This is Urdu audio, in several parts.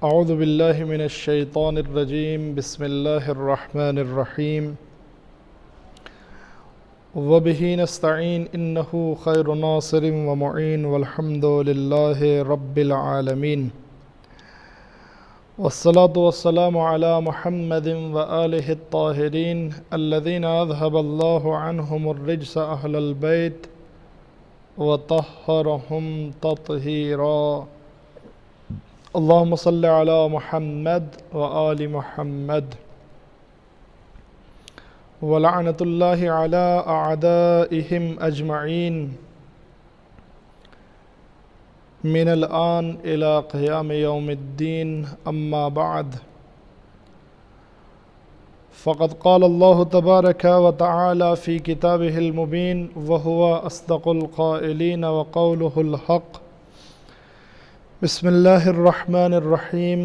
اعوذ باللہ من الشیطان الرجیم بسم اللہ الرحمن الرحیم وبہ نستعین انہ خیر ناصر ومعین والحمد للہ رب العالمین والصلاة والسلام علی محمد وآلہ الطاہرین الذین اذہب اللہ عنہم الرجس اہل البیت وطہرہم تطہیرا اللہم صلی علی محمد وآل محمد ولعنت اللہ علی اعدائہم اجمعین من الآن الى قیام یوم الدین اما بعد فقد قال اللہ تبارک وتعالی فی کتابہ المبین وہو اصدق القائلین وقولہ الحق بسم اللہ الرحمن الرحیم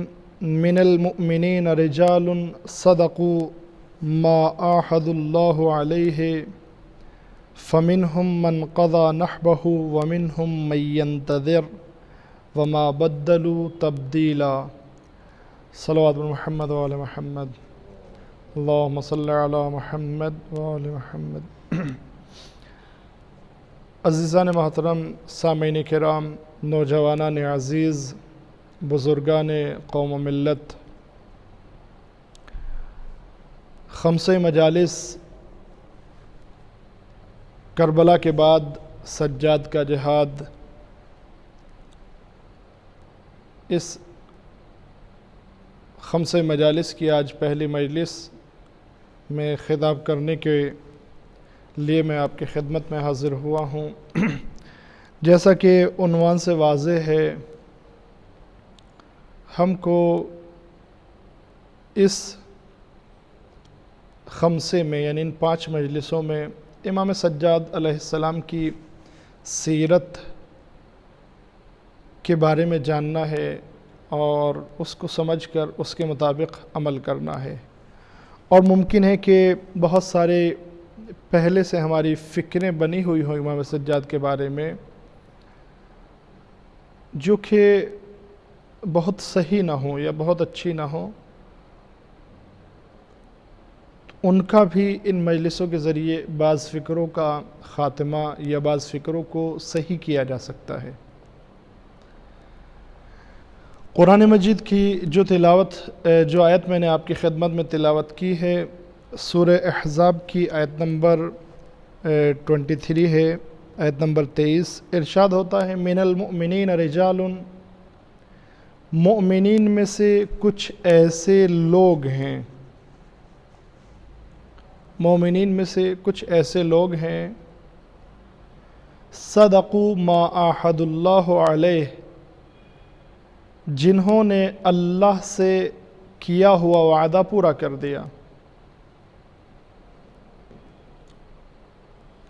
من المؤمنین رجال صدقوا ما عاہدوا اللہ علیہ فمنہم من قضى نحبہ ومنہم من ينتظر وما بدلوا تبدیلا صلوات محمد وعلی محمد اللہم صلی علی محمد وعلی محمد عزیزان محترم، سامعین کرام، نوجوانان عزیز، بزرگان قوم و ملت، خمسہ مجالس کربلا کے بعد سجاد کا جہاد، اس خمسہ مجالس کی آج پہلی مجلس میں خطاب کرنے کے لیے میں آپ کی خدمت میں حاضر ہوا ہوں۔ جیسا کہ عنوان سے واضح ہے، ہم کو اس خمسے میں یعنی ان 5 مجلسوں میں امام سجاد علیہ السلام کی سیرت کے بارے میں جاننا ہے اور اس کو سمجھ کر اس کے مطابق عمل کرنا ہے، اور ممکن ہے کہ بہت سارے پہلے سے ہماری فکریں بنی ہوئی ہوں امام سجاد کے بارے میں جو کہ بہت صحیح نہ ہوں یا بہت اچھی نہ ہوں، ان کا بھی ان مجلسوں کے ذریعے بعض فکروں کا خاتمہ یا بعض فکروں کو صحیح کیا جا سکتا ہے۔ قرآن مجید کی جو آیت میں نے آپ کی خدمت میں تلاوت کی ہے، سورہ احزاب کی آیت نمبر 23 ہے، آیت نمبر 23، ارشاد ہوتا ہے من المؤمنین رجال، مؤمنین میں سے کچھ ایسے لوگ ہیں، مومنین میں سے کچھ ایسے لوگ ہیں، صدقوا ما عاہدوا اللہ علیہ، جنہوں نے اللہ سے کیا ہوا وعدہ پورا کر دیا۔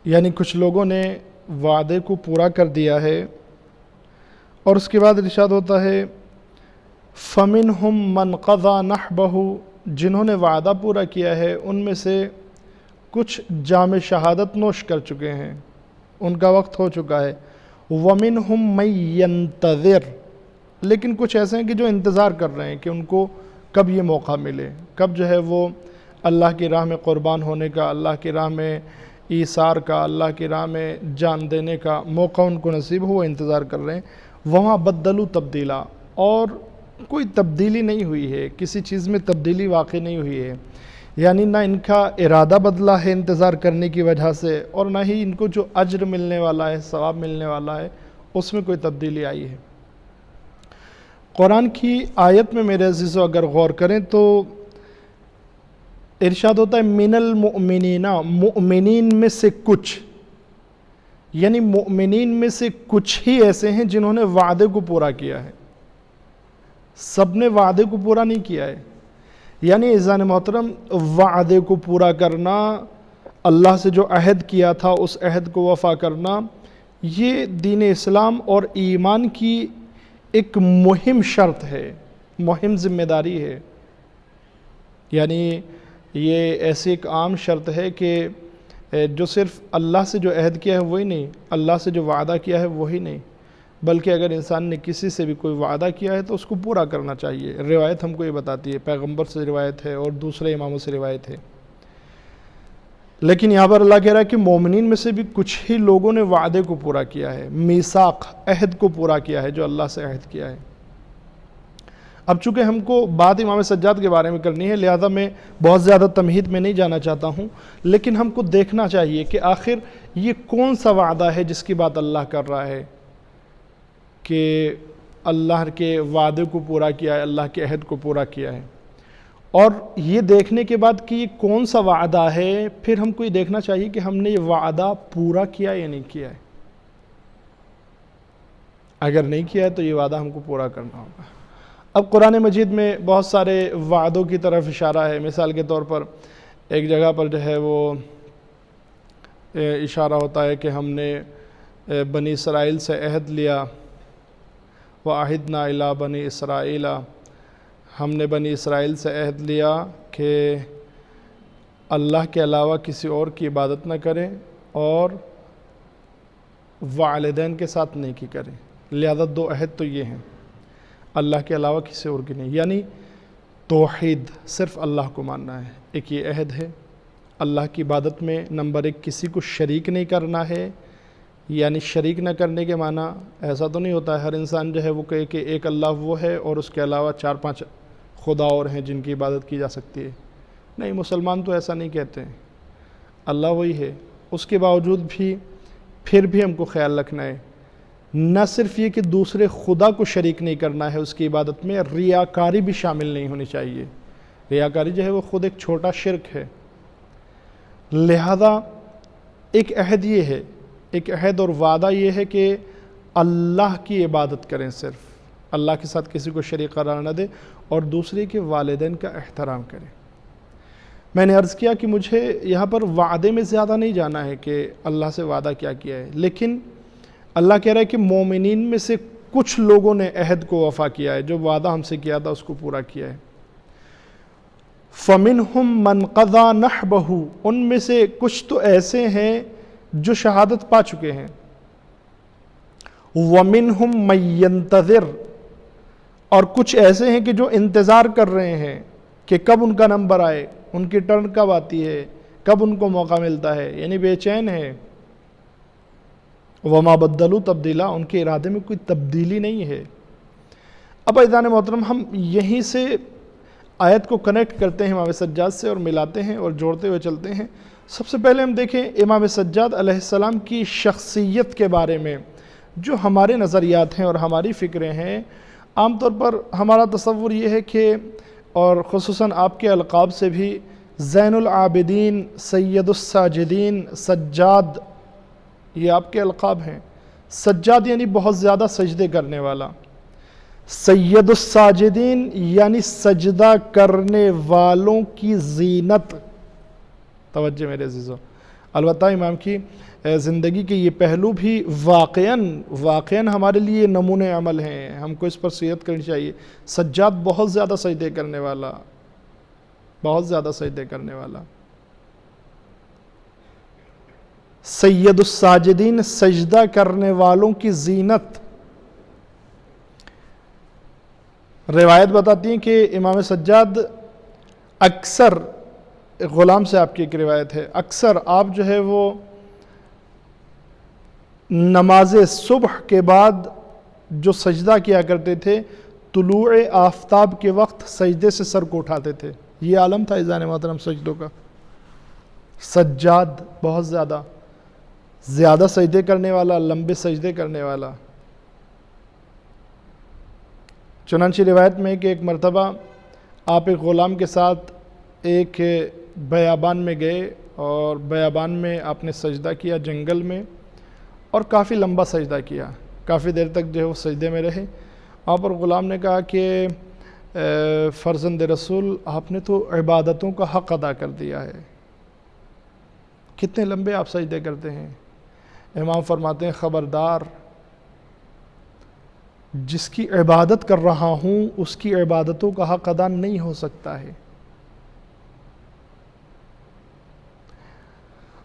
یعنی کچھ لوگوں نے وعدے کو پورا کر دیا ہے، اور اس کے بعد ارشاد ہوتا ہے فَمِنْهُمْ مَنْ قَضَى نَحْبَهُ، جنہوں نے وعدہ پورا کیا ہے ان میں سے کچھ جام شہادت نوش کر چکے ہیں، ان کا وقت ہو چکا ہے۔ وَمِنْهُمْ مَنْ يَنْتَظِرُ، لیکن کچھ ایسے ہیں کہ جو انتظار کر رہے ہیں کہ ان کو کب یہ موقع ملے، کب جو ہے وہ اللہ کی راہ میں قربان ہونے کا، اللہ کی راہ میں ایثار کا، اللہ کی راہ میں جان دینے کا موقع ان کو نصیب ہو، وہ انتظار کر رہے ہیں۔ وہاں بدلو تبدیلا، اور کوئی تبدیلی نہیں ہوئی ہے، کسی چیز میں تبدیلی واقع نہیں ہوئی ہے، یعنی نہ ان کا ارادہ بدلا ہے انتظار کرنے کی وجہ سے، اور نہ ہی ان کو جو اجر ملنے والا ہے، ثواب ملنے والا ہے، اس میں کوئی تبدیلی آئی ہے۔ قرآن کی آیت میں میرے عزیزو اگر غور کریں تو ارشاد ہوتا ہے من المؤمنین، مؤمنین میں سے کچھ، یعنی مؤمنین میں سے کچھ ہی ایسے ہیں جنہوں نے وعدے کو پورا کیا ہے، سب نے وعدے کو پورا نہیں کیا ہے۔ یعنی عزیزان محترم، وعدے کو پورا کرنا، اللہ سے جو عہد کیا تھا اس عہد کو وفا کرنا، یہ دین اسلام اور ایمان کی ایک مہم شرط ہے، مہم ذمہ داری ہے۔ یعنی یہ ایسی ایک عام شرط ہے کہ جو صرف اللہ سے جو عہد کیا ہے وہی نہیں، اللہ سے جو وعدہ کیا ہے وہی نہیں، بلکہ اگر انسان نے کسی سے بھی کوئی وعدہ کیا ہے تو اس کو پورا کرنا چاہیے۔ روایت ہم کو یہ بتاتی ہے، پیغمبر سے روایت ہے اور دوسرے اماموں سے روایت ہے۔ لیکن یہاں پر اللہ کہہ رہا ہے کہ مومنین میں سے بھی کچھ ہی لوگوں نے وعدے کو پورا کیا ہے، میثاق عہد کو پورا کیا ہے جو اللہ سے عہد کیا ہے۔ اب چونکہ ہم کو بات امام سجاد کے بارے میں کرنی ہے، لہذا میں بہت زیادہ تمہید میں نہیں جانا چاہتا ہوں، لیکن ہم کو دیکھنا چاہیے کہ آخر یہ کون سا وعدہ ہے جس کی بات اللہ کر رہا ہے کہ اللہ کے وعدے کو پورا کیا ہے، اللہ کے عہد کو پورا کیا ہے۔ اور یہ دیکھنے کے بعد کہ یہ کون سا وعدہ ہے، پھر ہم کو یہ دیکھنا چاہیے کہ ہم نے یہ وعدہ پورا کیا یا نہیں کیا ہے۔ اگر نہیں کیا ہے تو یہ وعدہ ہم کو پورا کرنا ہوگا۔ اب قرآن مجید میں بہت سارے وعدوں کی طرف اشارہ ہے۔ مثال کے طور پر ایک جگہ پر جو ہے وہ اشارہ ہوتا ہے کہ ہم نے بنی اسرائیل سے عہد لیا، وَعَهِدْنَا إِلَىٰ بَنِي إِسْرَائِيلَ، ہم نے بنی اسرائیل سے عہد لیا کہ اللہ کے علاوہ کسی اور کی عبادت نہ کریں اور والدین کے ساتھ نیکی کریں۔ لہذا دو عہد تو یہ ہیں، اللہ کے علاوہ کسی اور کی نہیں، یعنی توحید، صرف اللہ کو ماننا ہے۔ ایک یہ عہد ہے اللہ کی عبادت میں، نمبر ایک کسی کو شریک نہیں کرنا ہے، یعنی شریک نہ کرنے کے معنی ایسا تو نہیں ہوتا ہے ہر انسان جو ہے وہ کہے کہ ایک اللہ وہ ہے اور اس کے علاوہ 4-5 خدا اور ہیں جن کی عبادت کی جا سکتی ہے۔ نہیں، مسلمان تو ایسا نہیں کہتے ہیں، اللہ وہی ہے۔ اس کے باوجود بھی پھر بھی ہم کو خیال رکھنا ہے، نہ صرف یہ کہ دوسرے خدا کو شریک نہیں کرنا ہے اس کی عبادت میں، ریاکاری بھی شامل نہیں ہونی چاہیے۔ ریاکاری جو ہے وہ خود ایک چھوٹا شرک ہے۔ لہذا ایک عہد یہ ہے، ایک عہد اور وعدہ یہ ہے کہ اللہ کی عبادت کریں، صرف اللہ کے ساتھ کسی کو شریک قرار نہ دے، اور دوسرے کے والدین کا احترام کریں۔ میں نے عرض کیا کہ مجھے یہاں پر وعدے میں زیادہ نہیں جانا ہے کہ اللہ سے وعدہ کیا کیا ہے، لیکن اللہ کہہ رہا ہے کہ مومنین میں سے کچھ لوگوں نے عہد کو وفا کیا ہے، جو وعدہ ہم سے کیا تھا اس کو پورا کیا ہے۔ فَمِنْهُمْ مَنْ قَضَى نَحْبَهُ، ان میں سے کچھ تو ایسے ہیں جو شہادت پا چکے ہیں۔ وَمِنْهُمْ مَنْ يَنْتَظِرُ، اور کچھ ایسے ہیں کہ جو انتظار کر رہے ہیں کہ کب ان کا نمبر آئے، ان کی ٹرن کب آتی ہے، کب ان کو موقع ملتا ہے، یعنی بے چین ہے۔ وَمَا بَدَّلُوا تَبْدِيلًا، ان کے ارادے میں کوئی تبدیلی نہیں ہے۔ اب عزیزان محترم، ہم یہیں سے آیت کو کنیکٹ کرتے ہیں امام سجاد سے اور ملاتے ہیں اور جوڑتے ہوئے چلتے ہیں۔ سب سے پہلے ہم دیکھیں امام سجاد علیہ السلام کی شخصیت کے بارے میں جو ہمارے نظریات ہیں اور ہماری فکریں ہیں۔ عام طور پر ہمارا تصور یہ ہے کہ، اور خصوصاً آپ کے القاب سے بھی، زین العابدین، سید الساجدین، سجاد، یہ آپ کے القاب ہیں۔ سجاد یعنی بہت زیادہ سجدے کرنے والا، سید الساجدین یعنی سجدہ کرنے والوں کی زینت۔ توجہ میرے عزیزو، البتہ امام کی زندگی کے یہ پہلو بھی واقعاً ہمارے لیے نمونے عمل ہیں، ہم کو اس پر سیرت کرنی چاہیے۔ سجاد بہت زیادہ سجدے کرنے والا، بہت زیادہ سجدے کرنے والا۔ سید الساجدین، سجدہ کرنے والوں کی زینت۔ روایت بتاتی ہیں کہ امام سجاد اکثر، غلام سے آپ کی ایک روایت ہے، اکثر آپ جو ہے وہ نماز صبح کے بعد جو سجدہ کیا کرتے تھے، طلوع آفتاب کے وقت سجدے سے سر کو اٹھاتے تھے۔ یہ عالم تھا عزیزان محترم سجدوں کا۔ سجاد بہت زیادہ سجدے کرنے والا، لمبے سجدے کرنے والا۔ چنانچہ روایت میں کہ ایک مرتبہ آپ ایک غلام کے ساتھ ایک بیابان میں گئے، اور بیابان میں آپ نے سجدہ کیا جنگل میں، اور کافی لمبا سجدہ کیا، کافی دیر تک جو ہے وہ سجدے میں رہے۔ وہاں پر غلام نے کہا کہ فرزند رسول، آپ نے تو عبادتوں کا حق ادا کر دیا ہے، کتنے لمبے آپ سجدے کرتے ہیں۔ امام فرماتے ہیں خبردار، جس کی عبادت کر رہا ہوں اس کی عبادتوں کا حق ادا نہیں ہو سکتا ہے۔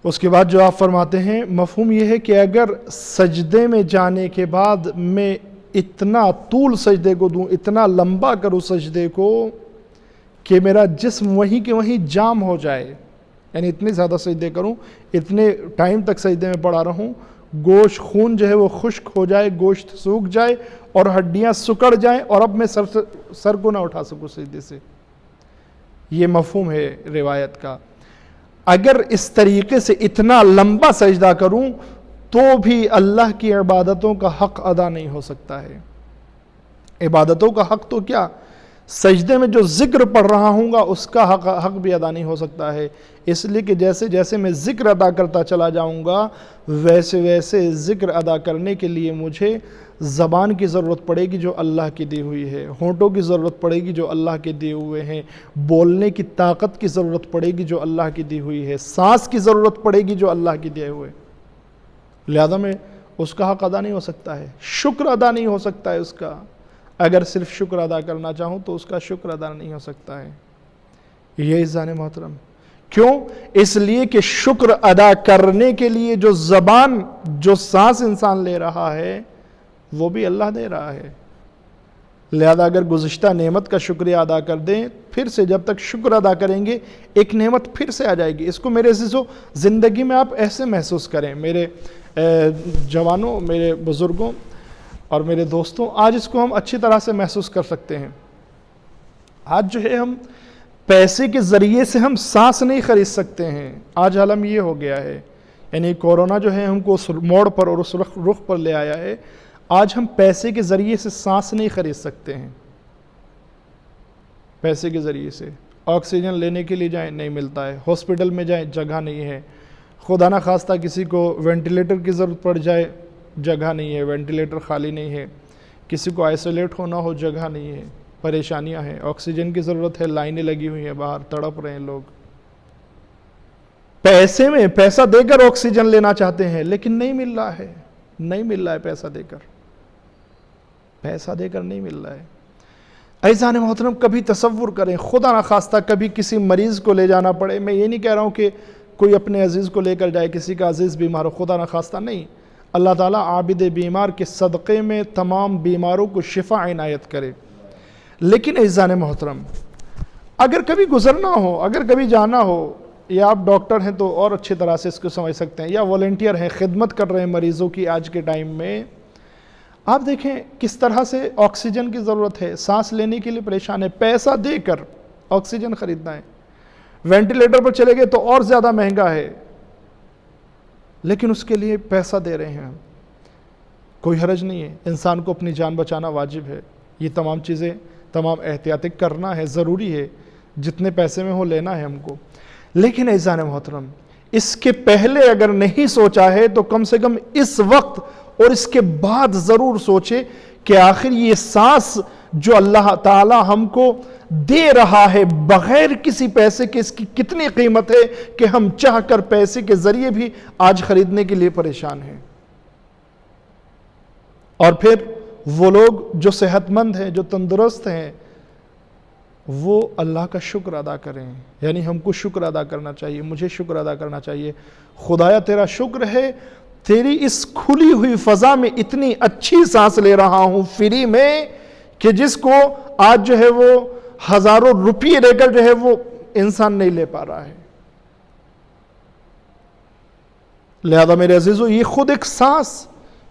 اس کے بعد جو آپ فرماتے ہیں مفہوم یہ ہے کہ اگر سجدے میں جانے کے بعد میں اتنا طول سجدے کو دوں، اتنا لمبا کروں سجدے کو کہ میرا جسم وہیں کے وہیں جام ہو جائے، یعنی اتنے زیادہ سجدے کروں، اتنے ٹائم تک سجدے میں پڑا رہوں، گوشت خون جو ہے وہ خشک ہو جائے، گوشت سوکھ جائے اور ہڈیاں سکڑ جائیں اور اب میں سر کو نہ اٹھا سکوں سجدے سے، یہ مفہوم ہے روایت کا۔ اگر اس طریقے سے اتنا لمبا سجدہ کروں تو بھی اللہ کی عبادتوں کا حق ادا نہیں ہو سکتا ہے۔ عبادتوں کا حق تو کیا، سجدے میں جو ذکر پڑھ رہا ہوں گا اس کا حق بھی ادا نہیں ہو سکتا ہے، اس لیے کہ جیسے جیسے میں ذکر ادا کرتا چلا جاؤں گا ویسے ویسے ذکر ادا کرنے کے لیے مجھے زبان کی ضرورت پڑے گی جو اللہ کی دی ہوئی ہے، ہونٹوں کی ضرورت پڑے گی جو اللہ کے دیے ہوئے ہیں، بولنے کی طاقت کی ضرورت پڑے گی جو اللہ کی دی ہوئی ہے، سانس کی ضرورت پڑے گی جو اللہ کی دیے ہوئے، لہذا میں اس کا حق ادا نہیں ہو سکتا ہے، شکر ادا نہیں ہو سکتا ہے اس کا، اگر صرف شکر ادا کرنا چاہوں تو اس کا شکر ادا نہیں ہو سکتا ہے۔ یہ عزیزان محترم، کیوں؟ اس لیے کہ شکر ادا کرنے کے لیے جو زبان، جو سانس انسان لے رہا ہے وہ بھی اللہ دے رہا ہے، لہذا اگر گزشتہ نعمت کا شکریہ ادا کر دیں، پھر سے جب تک شکر ادا کریں گے ایک نعمت پھر سے آ جائے گی۔ اس کو میرے عزیزو زندگی میں آپ ایسے محسوس کریں، میرے جوانوں، میرے بزرگوں اور میرے دوستوں، آج اس کو ہم اچھی طرح سے محسوس کر سکتے ہیں۔ آج جو ہے ہم پیسے کے ذریعے سے ہم سانس نہیں خرید سکتے ہیں، آج عالم یہ ہو گیا ہے، یعنی کورونا جو ہے ہم کو اس موڑ پر اور اس رخ پر لے آیا ہے، آج ہم پیسے کے ذریعے سے سانس نہیں خرید سکتے ہیں، پیسے کے ذریعے سے آکسیجن لینے کے لیے جائیں نہیں ملتا ہے، ہاسپٹل میں جائیں جگہ نہیں ہے، خدا نہ خواستہ کسی کو وینٹیلیٹر کی ضرورت پڑ جائے جگہ نہیں ہے، وینٹیلیٹر خالی نہیں ہے، کسی کو آئسولیٹ ہونا ہو جگہ نہیں ہے، پریشانیاں ہیں، آکسیجن کی ضرورت ہے، لائنیں لگی ہوئی ہیں، باہر تڑپ رہے ہیں لوگ، پیسے میں پیسہ دے کر آکسیجن لینا چاہتے ہیں لیکن نہیں مل رہا ہے، نہیں مل رہا ہے، پیسہ دے کر نہیں مل رہا ہے۔ عزیزان محترم، کبھی تصور کریں خدا نہ خواستہ کبھی کسی مریض کو لے جانا پڑے، میں یہ نہیں کہہ رہا ہوں کہ کوئی اپنے عزیز کو لے کر جائے، کسی کا عزیز بیمار ہو، خدا نہ خواستہ نہیں، اللہ تعالیٰ عابد بیمار کے صدقے میں تمام بیماروں کو شفا عنایت کرے، لیکن عزیزان محترم اگر کبھی گزرنا ہو، اگر کبھی جانا ہو، یا آپ ڈاکٹر ہیں تو اور اچھی طرح سے اس کو سمجھ سکتے ہیں، یا والنٹیئر ہیں، خدمت کر رہے ہیں مریضوں کی آج کے ٹائم میں، آپ دیکھیں کس طرح سے آکسیجن کی ضرورت ہے، سانس لینے کے لیے پریشان ہے، پیسہ دے کر آکسیجن خریدنا ہے، وینٹیلیٹر پر چلے گئے تو اور زیادہ مہنگا ہے، لیکن اس کے لیے پیسہ دے رہے ہیں، کوئی حرج نہیں ہے، انسان کو اپنی جان بچانا واجب ہے، یہ تمام چیزیں، تمام احتیاطیں کرنا ہے، ضروری ہے، جتنے پیسے میں ہو لینا ہے ہم کو، لیکن عزیزان محترم اس کے پہلے اگر نہیں سوچا ہے تو کم سے کم اس وقت اور اس کے بعد ضرور سوچے کہ آخر یہ سانس جو اللہ تعالی ہم کو دے رہا ہے بغیر کسی پیسے کے، اس کی کتنی قیمت ہے کہ ہم چاہ کر پیسے کے ذریعے بھی آج خریدنے کے لیے پریشان ہیں۔ اور پھر وہ لوگ جو صحت مند ہیں، جو تندرست ہیں، وہ اللہ کا شکر ادا کریں، یعنی ہم کو شکر ادا کرنا چاہیے، مجھے شکر ادا کرنا چاہیے، خدایا تیرا شکر ہے، تیری اس کھلی ہوئی فضا میں اتنی اچھی سانس لے رہا ہوں فری میں کہ جس کو آج جو ہے وہ ہزاروں روپیے دے کر جو ہے وہ انسان نہیں لے پا رہا ہے۔ لہذا میرے عزیزو یہ خود ایک سانس،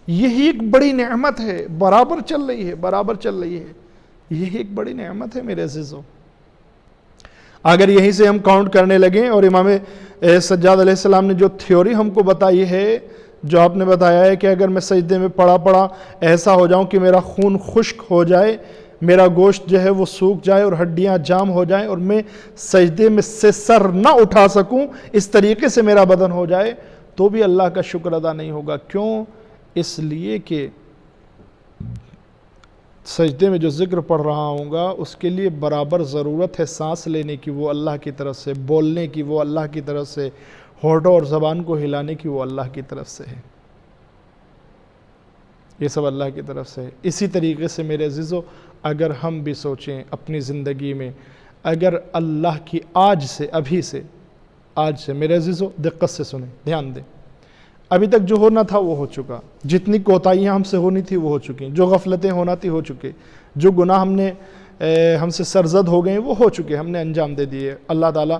یہی ایک بڑی نعمت ہے، برابر چل رہی ہے، یہی ایک بڑی نعمت ہے میرے عزیزو۔ اگر یہیں سے ہم کاؤنٹ کرنے لگیں اور امام سجاد علیہ السلام نے جو تھیوری ہم کو بتائی ہے، جو آپ نے بتایا ہے کہ اگر میں سجدے میں پڑا ایسا ہو جاؤں کہ میرا خون خشک ہو جائے، میرا گوشت جو ہے وہ سوکھ جائے اور ہڈیاں جام ہو جائیں اور میں سجدے میں سے سر نہ اٹھا سکوں، اس طریقے سے میرا بدن ہو جائے تو بھی اللہ کا شکر ادا نہیں ہوگا۔ کیوں؟ اس لیے کہ سجدے میں جو ذکر پڑھ رہا ہوں گا اس کے لیے برابر ضرورت ہے سانس لینے کی، وہ اللہ کی طرف سے، بولنے کی وہ اللہ کی طرف سے، ہونٹوں اور زبان کو ہلانے کی وہ اللہ کی طرف سے ہے، یہ سب اللہ کی طرف سے ہے۔ اسی طریقے سے میرے عزیزو اگر ہم بھی سوچیں اپنی زندگی میں، اگر اللہ کی آج سے، ابھی سے آج سے میرے عزیزو دقت سے سنیں، دھیان دیں، ابھی تک جو ہونا تھا وہ ہو چکا، جتنی کوتاہیاں ہم سے ہونی تھی وہ ہو چکی، جو غفلتیں ہونا تھی ہو چکے، جو گناہ ہم سے سرزد ہو گئے وہ ہو چکے، ہم نے انجام دے دیے۔ اللہ تعالی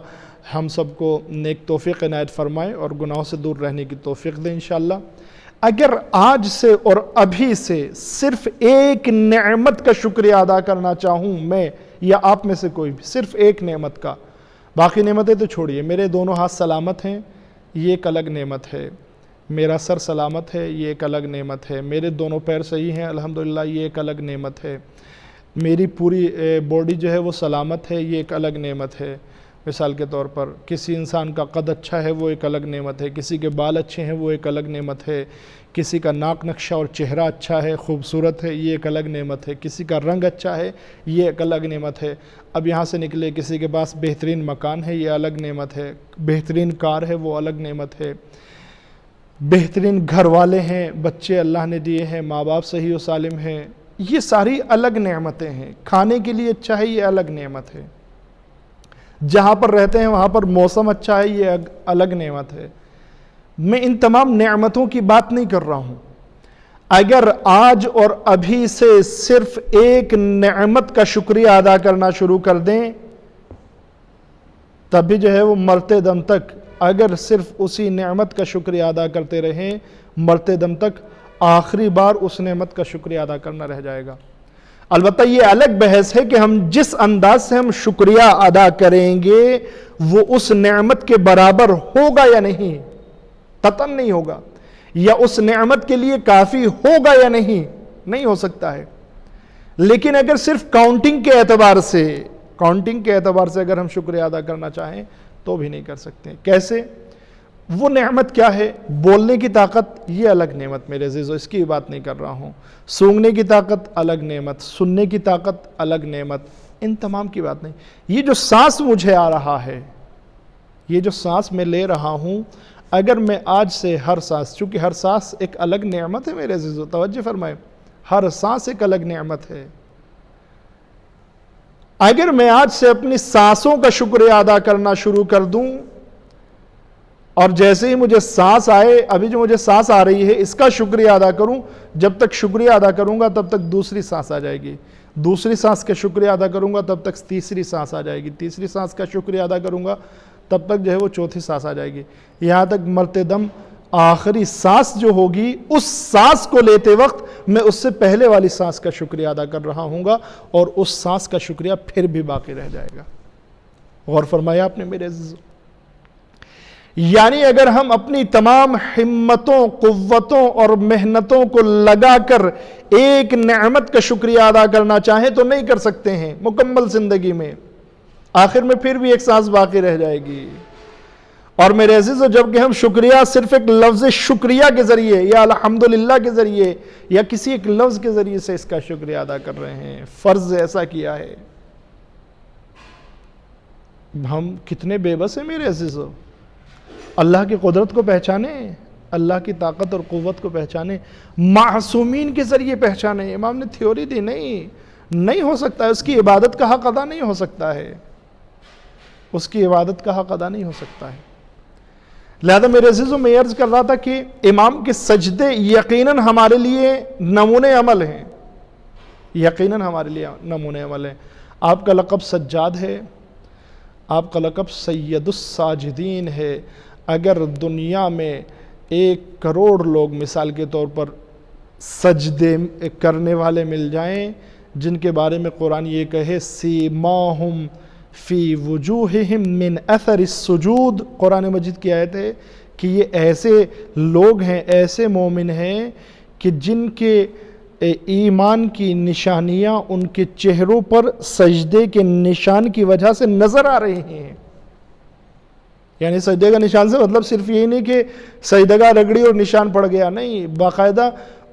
ہم سب کو نیک توفیق عنایت فرمائے اور گناہوں سے دور رہنے کی توفیق دے انشاءاللہ۔ اگر آج سے اور ابھی سے صرف ایک نعمت کا شکریہ ادا کرنا چاہوں میں یا آپ میں سے کوئی بھی، صرف ایک نعمت کا، باقی نعمتیں تو چھوڑیے، میرے دونوں ہاتھ سلامت ہیں یہ ایک الگ نعمت ہے، میرا سر سلامت ہے یہ ایک الگ نعمت ہے، میرے دونوں پیر صحیح ہیں الحمدللہ یہ ایک الگ نعمت ہے، میری پوری باڈی جو ہے وہ سلامت ہے یہ ایک الگ نعمت ہے۔ مثال کے طور پر کسی انسان کا قد اچھا ہے وہ ایک الگ نعمت ہے، کسی کے بال اچھے ہیں وہ ایک الگ نعمت ہے، کسی کا ناک نقشہ اور چہرہ اچھا ہے خوبصورت ہے یہ ایک الگ نعمت ہے، کسی کا رنگ اچھا ہے یہ ایک الگ نعمت ہے۔ اب یہاں سے نکلے کسی کے پاس بہترین مکان ہے یہ الگ نعمت ہے، بہترین کار ہے وہ الگ نعمت ہے، بہترین گھر والے ہیں، بچے اللہ نے دیے ہیں، ماں باپ صحیح و سالم ہیں، یہ ساری الگ نعمتیں ہیں۔ کھانے کے لیے اچھا ہے یہ الگ نعمت ہے، جہاں پر رہتے ہیں وہاں پر موسم اچھا ہے یہ الگ نعمت ہے۔ میں ان تمام نعمتوں کی بات نہیں کر رہا ہوں، اگر آج اور ابھی سے صرف ایک نعمت کا شکریہ ادا کرنا شروع کر دیں تب بھی جو ہے وہ مرتے دم تک، اگر صرف اسی نعمت کا شکریہ ادا کرتے رہیں مرتے دم تک، آخری بار اس نعمت کا شکریہ ادا کرنا رہ جائے گا۔ البتہ یہ الگ بحث ہے کہ ہم جس انداز سے ہم شکریہ ادا کریں گے وہ اس نعمت کے برابر ہوگا یا نہیں، قطعاً نہیں ہوگا، یا اس نعمت کے لیے کافی ہوگا یا نہیں ہو سکتا ہے۔ لیکن اگر صرف کاؤنٹنگ کے اعتبار سے اگر ہم شکریہ ادا کرنا چاہیں تو بھی نہیں کر سکتے۔ کیسے؟ وہ نعمت کیا ہے؟ بولنے کی طاقت یہ الگ نعمت میرے عزیزو، اس کی بات نہیں کر رہا ہوں۔ سونگنے کی طاقت الگ نعمت، سننے کی طاقت الگ نعمت، ان تمام کی بات نہیں۔ یہ جو سانس مجھے آ رہا ہے، یہ جو سانس میں لے رہا ہوں، اگر میں آج سے ہر سانس، چونکہ ہر سانس ایک الگ نعمت ہے میرے عزیزو، توجہ فرمائیں، ہر سانس ایک الگ نعمت ہے، اگر میں آج سے اپنی سانسوں کا شکریہ ادا کرنا شروع کر دوں اور جیسے ہی مجھے سانس آئے، ابھی جو مجھے سانس آ رہی ہے اس کا شکریہ ادا کروں، جب تک شکریہ ادا کروں گا تب تک دوسری سانس آ جائے گی، دوسری سانس کا شکریہ ادا کروں گا تب تک تیسری سانس آ جائے گی، تیسری سانس کا شکریہ ادا کروں گا تب تک جو ہے وہ چوتھی سانس آ جائے گی، یہاں تک مرتے دم آخری سانس جو ہوگی اس سانس کو لیتے وقت میں اس سے پہلے والی سانس کا شکریہ ادا کر رہا ہوں گا اور اس سانس کا شکریہ پھر بھی باقی رہ جائے گا۔ غور فرمایا آپ نے میرے عزیزو؟ یعنی اگر ہم اپنی تمام ہمتوں، قوتوں اور محنتوں کو لگا کر ایک نعمت کا شکریہ ادا کرنا چاہیں تو نہیں کر سکتے ہیں مکمل زندگی میں، آخر میں پھر بھی ایک سانس باقی رہ جائے گی۔ اور میرے عزیزو جب کہ ہم شکریہ صرف ایک لفظ شکریہ کے ذریعے یا الحمدللہ کے ذریعے یا کسی ایک لفظ کے ذریعے سے اس کا شکریہ ادا کر رہے ہیں، فرض ایسا کیا ہے، ہم کتنے بے بس ہیں میرے عزیزو۔ اللہ کی قدرت کو پہچانیں، اللہ کی طاقت اور قوت کو پہچانیں، معصومین کے ذریعے پہچانیں۔ امام نے تھیوری دی، نہیں ہو سکتا ہے، اس کی عبادت کا حق ادا نہیں ہو سکتا ہے، اس کی عبادت کا حق ادا نہیں ہو سکتا ہے۔ لہذا میرے عزیزو میں عرض کر رہا تھا کہ امام کے سجدے یقیناً ہمارے لیے نمونے عمل ہیں، یقیناً ہمارے لیے نمونے عمل ہیں۔ آپ کا لقب سجاد ہے، آپ کا لقب سید الساجدین ہے۔ اگر دنیا میں 1 کروڑ لوگ مثال کے طور پر سجدے کرنے والے مل جائیں جن کے بارے میں قرآن یہ کہے سیماہم فی وجوہہم من اثر السجود، قرآن مجید کی آیت ہے کہ یہ ایسے لوگ ہیں، ایسے مومن ہیں کہ جن کے ایمان کی نشانیاں ان کے چہروں پر سجدے کے نشان کی وجہ سے نظر آ رہے ہیں۔ یعنی سجدے کا نشان سے مطلب صرف یہ نہیں کہ سجدگاہ رگڑی اور نشان پڑ گیا، نہیں، باقاعدہ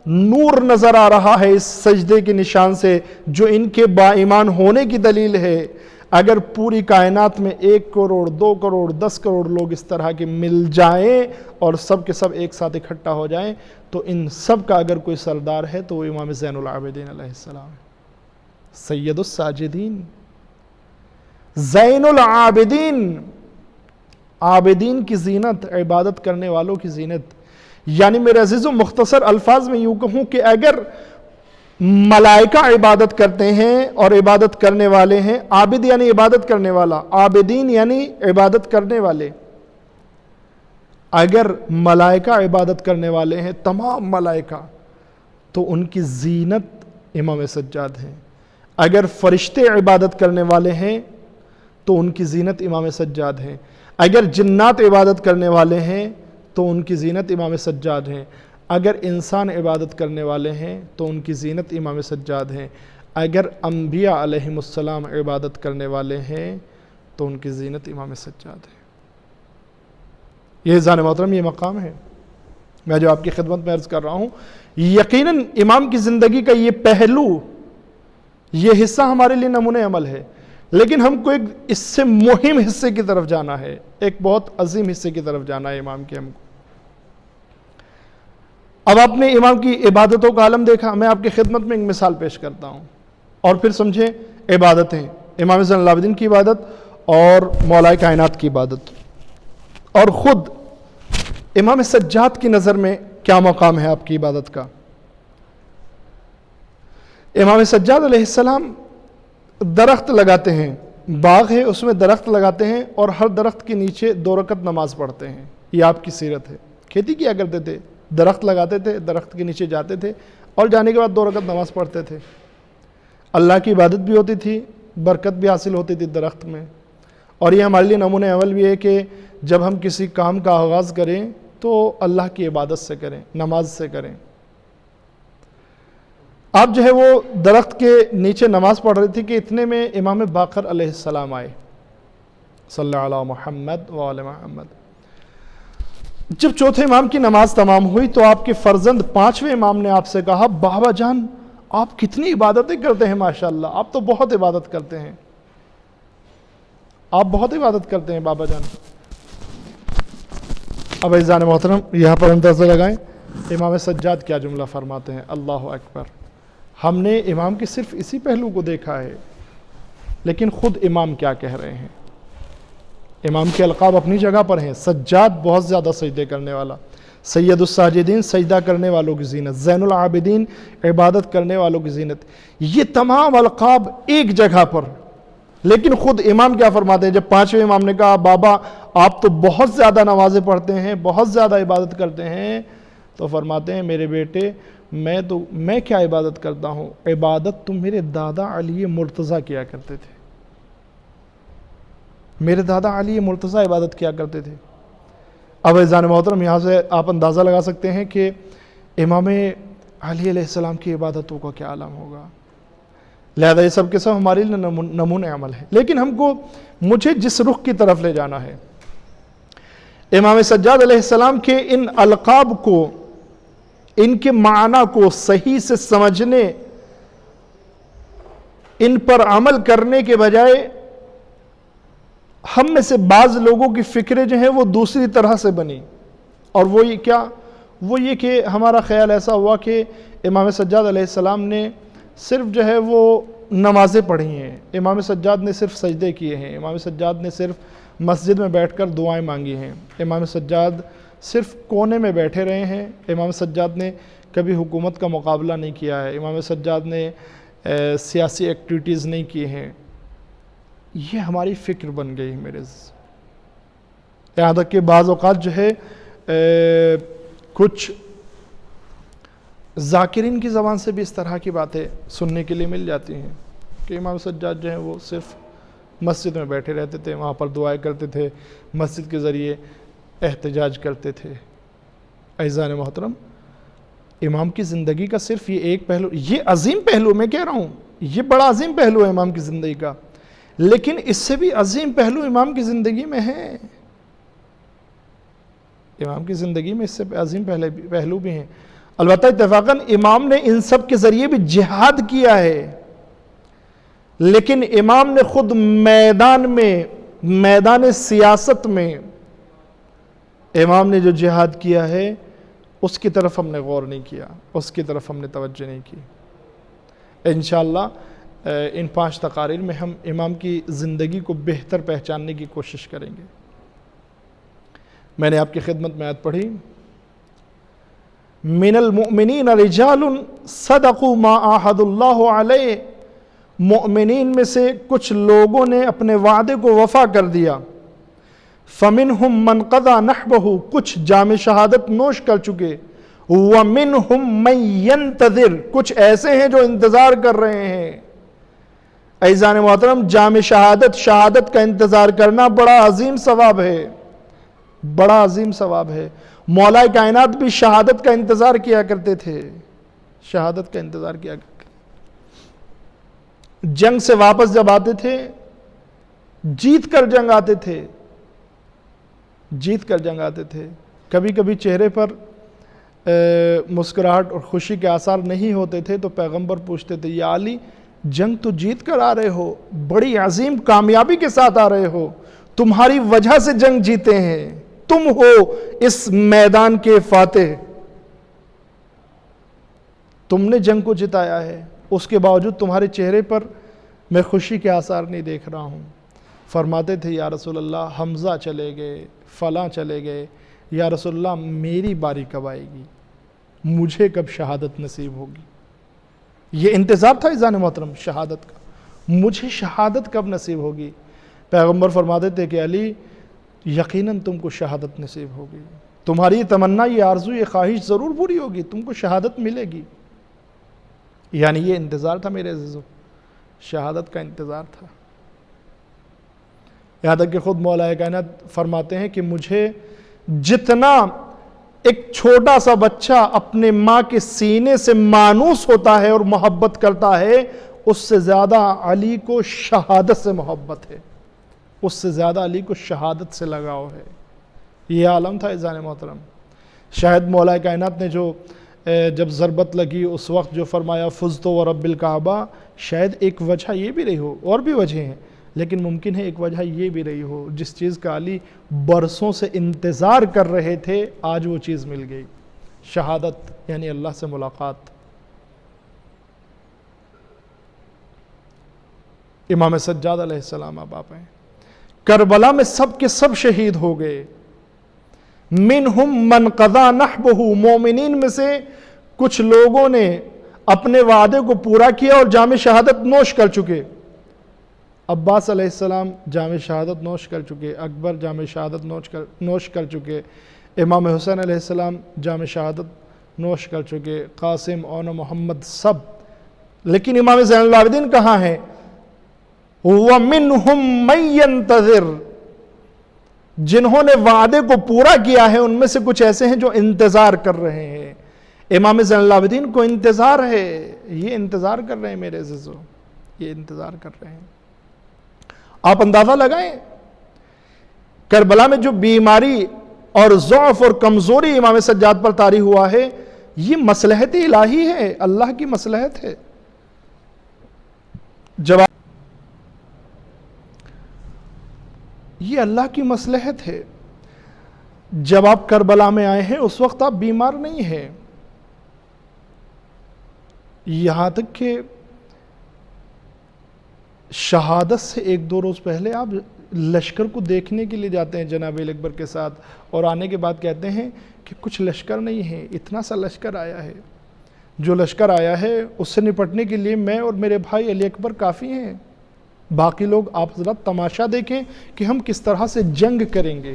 نور نظر آ رہا ہے اس سجدے کے نشان سے جو ان کے با ایمان ہونے کی دلیل ہے۔ اگر پوری کائنات میں 1 کروڑ 2 کروڑ 10 کروڑ لوگ اس طرح کے مل جائیں اور سب کے سب ایک ساتھ اکٹھا ہو جائیں تو ان سب کا اگر کوئی سردار ہے تو وہ امام زین العابدین علیہ السلام ہے، سید الساجدین، زین العابدین۔ عابدین کی زینت، عبادت کرنے والوں کی زینت. یعنی میرے عزیزوں مختصر الفاظ میں یوں کہوں کہ اگر ملائکہ عبادت کرتے ہیں اور عبادت کرنے والے ہیں، عابد یعنی عبادت کرنے والا، عابدین یعنی عبادت کرنے والے، اگر ملائکہ عبادت کرنے والے ہیں تمام ملائکہ تو ان کی زینت امام سجاد ہیں. اگر فرشتے عبادت کرنے والے ہیں تو ان کی زینت امام سجاد ہیں. اگر جنات عبادت کرنے والے ہیں تو ان کی زینت امام سجاد ہیں. اگر انسان عبادت کرنے والے ہیں تو ان کی زینت امام سجاد ہیں. اگر انبیاء علیہم السلام عبادت کرنے والے ہیں تو ان کی زینت امام سجاد ہے. یہ عزیزان محترم یہ مقام ہے میں جو آپ کی خدمت میں عرض کر رہا ہوں. یقیناً امام کی زندگی کا یہ پہلو، یہ حصہ ہمارے لیے نمونہ عمل ہے، لیکن ہم کو ایک اس سے مہم حصے کی طرف جانا ہے، ایک بہت عظیم حصے کی طرف جانا ہے امام کے ہم کو. اب آپ نے امام کی عبادتوں کا عالم دیکھا. میں آپ کی خدمت میں ایک مثال پیش کرتا ہوں اور پھر سمجھیں عبادتیں، امام زین العابدین کی عبادت اور مولا کائنات کی عبادت، اور خود امام سجاد کی نظر میں کیا مقام ہے آپ کی عبادت کا. امام سجاد علیہ السلام درخت لگاتے ہیں، باغ ہے اس میں درخت لگاتے ہیں اور ہر درخت کے نیچے 2 رکعت نماز پڑھتے ہیں. یہ آپ کی سیرت ہے. کھیتی کیا کرتے تھے، درخت لگاتے تھے، درخت کے نیچے جاتے تھے اور جانے کے بعد 2 رکعت نماز پڑھتے تھے. اللہ کی عبادت بھی ہوتی تھی، برکت بھی حاصل ہوتی تھی درخت میں. اور یہ ہمارے لیے نمونہ عمل بھی ہے کہ جب ہم کسی کام کا آغاز کریں تو اللہ کی عبادت سے کریں، نماز سے کریں. آپ جو ہے وہ درخت کے نیچے نماز پڑھ رہی تھی کہ اتنے میں امام باقر علیہ السلام آئے، صلی اللہ علیہ محمد وعلی محمد. جب چوتھے امام کی نماز تمام ہوئی تو آپ کے فرزند 5ویں امام نے آپ سے کہا بابا جان آپ کتنی عبادتیں کرتے ہیں، ماشاءاللہ آپ تو بہت عبادت کرتے ہیں، آپ بہت عبادت کرتے ہیں بابا جان. اب عزیزان محترم یہاں پر اندازہ لگائیں امام سجاد کیا جملہ فرماتے ہیں. اللہ اکبر. ہم نے امام کے صرف اسی پہلو کو دیکھا ہے، لیکن خود امام کیا کہہ رہے ہیں. امام کے القاب اپنی جگہ پر ہیں. سجاد بہت زیادہ سجدے کرنے والا، سید الساجدین سجدہ کرنے والوں کی زینت، زین العابدین عبادت کرنے والوں کی زینت، یہ تمام القاب ایک جگہ پر. لیکن خود امام کیا فرماتے ہیں؟ جب 5ویں امام نے کہا بابا آپ تو بہت زیادہ نمازیں پڑھتے ہیں، بہت زیادہ عبادت کرتے ہیں، تو فرماتے ہیں میرے بیٹے میں کیا عبادت کرتا ہوں، عبادت تو میرے دادا علی مرتضیٰ کیا کرتے تھے. میرے دادا علی مرتضیٰ عبادت کیا کرتے تھے. اب عزیزان محترم یہاں سے آپ اندازہ لگا سکتے ہیں کہ امام علی علیہ السلام کی عبادتوں کا کیا عالم ہوگا. لہذا یہ سب کے سب ہمارے لیے نمونہ عمل ہے. لیکن مجھے جس رخ کی طرف لے جانا ہے، امام سجاد علیہ السلام کے ان القاب کو، ان کے معنی کو صحیح سے سمجھنے، ان پر عمل کرنے کے بجائے ہم میں سے بعض لوگوں کی فکریں جو ہیں وہ دوسری طرح سے بنی. اور وہ یہ کیا؟ وہ یہ کہ ہمارا خیال ایسا ہوا کہ امام سجاد علیہ السلام نے صرف جو ہے وہ نمازیں پڑھی ہیں، امام سجاد نے صرف سجدے کیے ہیں، امام سجاد نے صرف مسجد میں بیٹھ کر دعائیں مانگی ہیں، امام سجاد صرف کونے میں بیٹھے رہے ہیں، امام سجاد نے کبھی حکومت کا مقابلہ نہیں کیا ہے، امام سجاد نے سیاسی ایکٹیویٹیز نہیں کی ہیں. یہ ہماری فکر بن گئی میرے. یہاں تک کہ بعض اوقات جو ہے کچھ ذاکرین کی زبان سے بھی اس طرح کی باتیں سننے کے لیے مل جاتی ہیں کہ امام سجاد جو ہیں وہ صرف مسجد میں بیٹھے رہتے تھے، وہاں پر دعائیں کرتے تھے، مسجد کے ذریعے احتجاج کرتے تھے. عزیزان محترم امام کی زندگی کا صرف یہ ایک پہلو، یہ عظیم پہلو میں کہہ رہا ہوں، یہ بڑا عظیم پہلو ہے امام کی زندگی کا، لیکن اس سے بھی عظیم پہلو امام کی زندگی میں ہے. امام کی زندگی میں اس سے عظیم پہلو بھی ہیں. البتہ اتفاقاً امام نے ان سب کے ذریعے بھی جہاد کیا ہے، لیکن امام نے خود میدان سیاست میں امام نے جو جہاد کیا ہے اس کی طرف ہم نے غور نہیں کیا، اس کی طرف ہم نے توجہ نہیں کی. انشاءاللہ ان 5 تقاریر میں ہم امام کی زندگی کو بہتر پہچاننے کی کوشش کریں گے. میں نے آپ کی خدمت میں آیت پڑھی، من المؤمنین رجال صدقوا ما عاہدوا اللہ علیہ، مؤمنین میں سے کچھ لوگوں نے اپنے وعدے کو وفا کر دیا، فمنہم من قضى نحبہ، کچھ جام شہادت نوش کر چکے، ومنہم من ینتظر، کچھ ایسے ہیں جو انتظار کر رہے ہیں۔ عزیزان محترم، جام شہادت کا انتظار کرنا بڑا عظیم ثواب ہے، بڑا عظیم ثواب ہے۔ مولا کائنات بھی شہادت کا انتظار کیا کرتے تھے، شہادت کا انتظار کیا کرتے تھے۔ جنگ سے واپس جب آتے تھے، جیت کر جنگ آتے تھے، جیت کر جنگ آتے تھے۔ کبھی کبھی چہرے پر مسکراہٹ اور خوشی کے آثار نہیں ہوتے تھے تو پیغمبر پوچھتے تھے، یا علی جنگ تو جیت کر آ رہے ہو، بڑی عظیم کامیابی کے ساتھ آ رہے ہو، تمہاری وجہ سے جنگ جیتے ہیں، تم ہو اس میدان کے فاتح، تم نے جنگ کو جتایا ہے، اس کے باوجود تمہارے چہرے پر میں خوشی کے آثار نہیں دیکھ رہا ہوں۔ فرماتے تھے، یا رسول اللہ حمزہ چلے گئے، فلاں چلے گئے، یا رسول اللہ میری باری کب آئے گی، مجھے کب شہادت نصیب ہوگی؟ یہ انتظار تھا عزیزان محترم شہادت کا، مجھے شہادت کب نصیب ہوگی؟ پیغمبر فرماتے تھے کہ علی یقیناً تم کو شہادت نصیب ہوگی، تمہاری تمنا، یہ آرزو، یہ خواہش ضرور پوری ہوگی، تم کو شہادت ملے گی۔ یعنی یہ انتظار تھا میرے عزیزو، شہادت کا انتظار تھا۔ یہاں تک کہ خود مولا کائنات فرماتے ہیں کہ مجھے جتنا ایک چھوٹا سا بچہ اپنے ماں کے سینے سے مانوس ہوتا ہے اور محبت کرتا ہے، اس سے زیادہ علی کو شہادت سے محبت ہے، اس سے زیادہ علی کو شہادت سے لگاؤ ہے۔ یہ عالم تھا عزیزان محترم۔ شاید مولا کائنات نے جو جب ضربت لگی اس وقت جو فرمایا فزت ورب الکعبہ، شاید ایک وجہ یہ بھی رہی ہو، اور بھی وجہ ہیں، لیکن ممکن ہے ایک وجہ یہ بھی رہی ہو، جس چیز کا علی برسوں سے انتظار کر رہے تھے، آج وہ چیز مل گئی، شہادت، یعنی اللہ سے ملاقات۔ امام سجاد علیہ السلام اب آپ ہیں، کربلا میں سب کے سب شہید ہو گئے، منہم من قضا نحبہ، مومنین میں سے کچھ لوگوں نے اپنے وعدے کو پورا کیا اور جام شہادت نوش کر چکے۔ عباس علیہ السلام جام شہادت نوش کر چکے، اکبر جام شہادت نوش کر چکے، امام حسین علیہ السلام جام شہادت نوش کر چکے، قاسم، اون محمد، سب۔ لیکن امام زین العابدین کہاں ہیں؟ وَمِنْهُمْ مَنْ يَنْتَظِرُ، جنہوں نے وعدے کو پورا کیا ہے ان میں سے کچھ ایسے ہیں جو انتظار کر رہے ہیں۔ امام زین العابدین کو انتظار ہے، یہ انتظار کر رہے ہیں میرے عزیزو، یہ انتظار کر رہے ہیں۔ آپ اندازہ لگائیں کربلا میں جو بیماری اور ضعف اور کمزوری امام سجاد پر طاری ہوا ہے، یہ مصلحت الہی ہے، اللہ کی مصلحت ہے۔ جواب، یہ اللہ کی مصلحت ہے۔ جب آپ کربلا میں آئے ہیں اس وقت آپ بیمار نہیں ہیں، یہاں تک کہ شہادت سے ایک دو روز پہلے آپ لشکر کو دیکھنے کے لیے جاتے ہیں جناب اکبر کے ساتھ، اور آنے کے بعد کہتے ہیں کہ کچھ لشکر نہیں ہے، اتنا سا لشکر آیا ہے، جو لشکر آیا ہے اس سے نپٹنے کے لیے میں اور میرے بھائی علی اکبر کافی ہیں، باقی لوگ آپ ذرا تماشا دیکھیں کہ ہم کس طرح سے جنگ کریں گے۔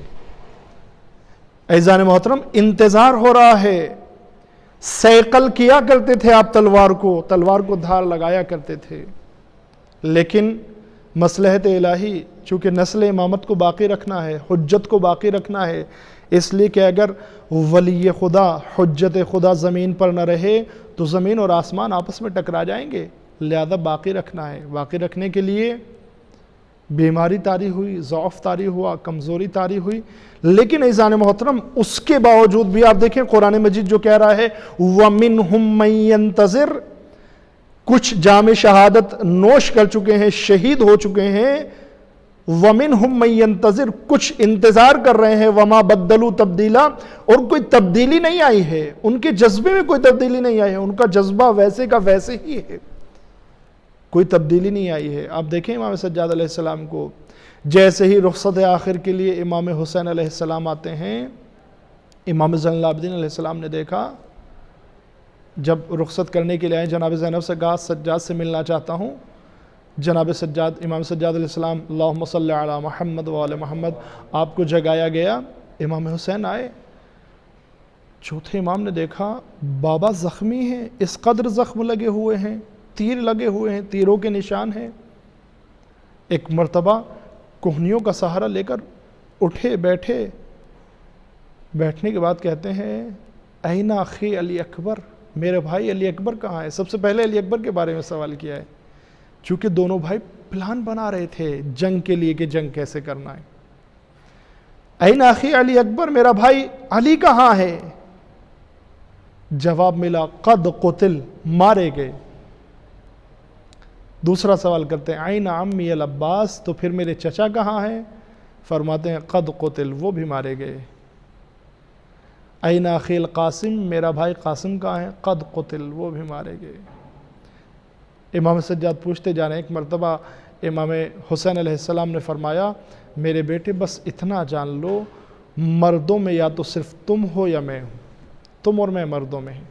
عزیزان محترم، انتظار ہو رہا ہے، سیقل کیا کرتے تھے آپ تلوار کو دھار لگایا کرتے تھے، لیکن مصلحت الہی چونکہ نسل امامت کو باقی رکھنا ہے، حجت کو باقی رکھنا ہے، اس لیے کہ اگر ولی خدا، حجت خدا زمین پر نہ رہے تو زمین اور آسمان آپس میں ٹکرا جائیں گے، لہذا باقی رکھنا ہے۔ باقی رکھنے کے لیے بیماری طاری ہوئی، ضعف طاری ہوا، کمزوری طاری ہوئی، لیکن عزیزان محترم اس کے باوجود بھی آپ دیکھیں قرآن مجید جو کہہ رہا ہے وَمِنْهُمْ مَنْ يَنْتَظِرُ، کچھ جام شہادت نوش کر چکے ہیں، شہید ہو چکے ہیں، وَمِنْهُمْ مَنْ يَنْتَظِرُ، کچھ انتظار کر رہے ہیں، وَمَا بَدَّلُوا تَبْدِيلًا، اور کوئی تبدیلی نہیں آئی ہے، ان کے جذبے میں کوئی تبدیلی نہیں آئی ہے، ان کا جذبہ ویسے کا ویسے ہی ہے، کوئی تبدیلی نہیں آئی ہے۔ آپ دیکھیں امام سجاد علیہ السلام کو، جیسے ہی رخصت آخر کے لیے امام حسین علیہ السلام آتے ہیں، امام زین العابدین علیہ السلام نے دیکھا، جب رخصت کرنے کے لیے آئے جناب زینب سے کہا سجاد سے ملنا چاہتا ہوں۔ جناب سجاد، امام سجاد علیہ السلام، اللہم صلی علی محمد وعلی محمد، آپ کو جگایا گیا، امام حسین آئے۔ چوتھے امام نے دیکھا بابا زخمی ہیں، اس قدر زخم لگے ہوئے ہیں، تیر لگے ہوئے ہیں، تیروں کے نشان ہیں۔ ایک مرتبہ کوہنیوں کا سہارا لے کر اٹھے، بیٹھنے کے بعد کہتے ہیں این اخی علی اکبر، میرے بھائی علی اکبر کہاں ہے؟ سب سے پہلے علی اکبر کے بارے میں سوال کیا ہے، چونکہ دونوں بھائی پلان بنا رہے تھے جنگ کے لیے کہ جنگ کیسے کرنا ہے۔ این اخی علی اکبر، میرا بھائی علی کہاں ہے؟ جواب ملا قد قتل، مارے گئے۔ دوسرا سوال کرتے ہیں این عمی العباس، تو پھر میرے چچا کہاں ہیں؟ فرماتے ہیں قد قتل، وہ بھی مارے گئے۔ این اخی القاسم، میرا بھائی قاسم کہاں ہے؟ قد قتل، وہ بھی مارے گئے۔ امام سجاد پوچھتے جا رہے ہیں، ایک مرتبہ امام حسین علیہ السلام نے فرمایا میرے بیٹے بس اتنا جان لو، مردوں میں یا تو صرف تم ہو یا میں ہوں، تم اور میں مردوں میں ہیں،